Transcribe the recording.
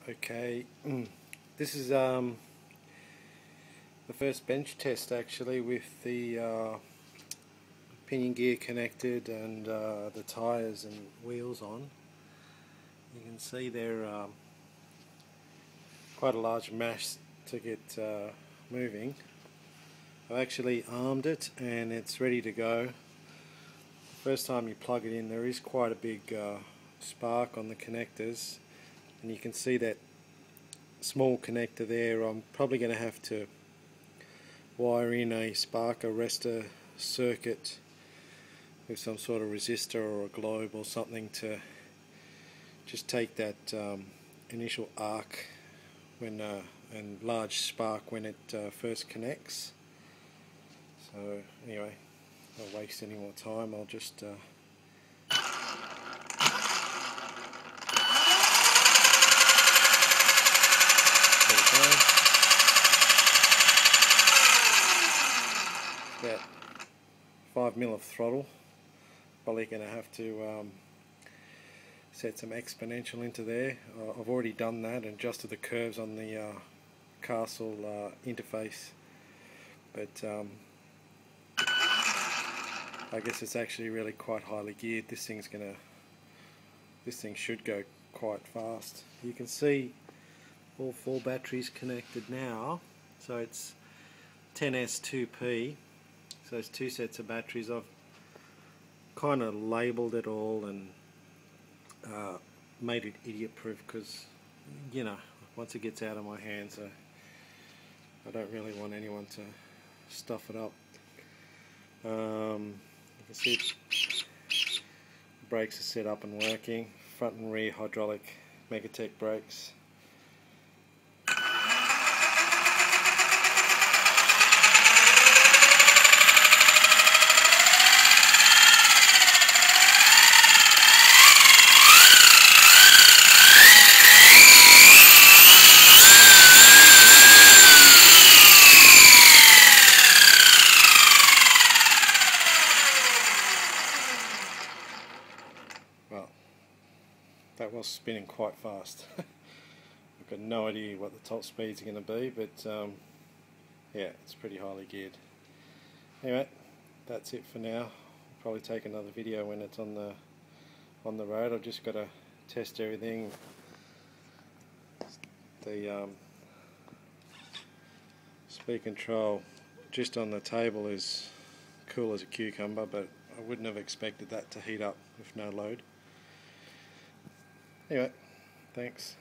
Okay, this is the first bench test actually with the pinion gear connected and the tyres and wheels on. You can see they're quite a large mass to get moving. I've actually armed it and it's ready to go. The first time you plug it in, there is quite a big spark on the connectors, and you can see that small connector there. I'm probably going to have to wire in a spark arrestor circuit with some sort of resistor or a globe or something to just take that initial arc when and large spark when it first connects. So anyway, not waste any more time, I'll just about 5 mil of throttle. Probably going to have to set some exponential into there. I've already done that and adjusted the curves on the Castle interface, but I guess it's actually really quite highly geared. This thing should go quite fast. You can see all 4 batteries connected now, so it's 10S2P, so it's 2 sets of batteries. I've kind of labelled it all and made it idiot proof because, you know, once it gets out of my hands I don't really want anyone to stuff it up. You can see the brakes are set up and working, front and rear hydraulic Megatech brakes. Well, that was spinning quite fast. I've got no idea what the top speeds are going to be, but yeah, it's pretty highly geared. Anyway, that's it for now. I'll probably take another video when it's on the road. I've just got to test everything. The speed control just on the table is cool as a cucumber, but I wouldn't have expected that to heat up with no load. Anyway, thanks.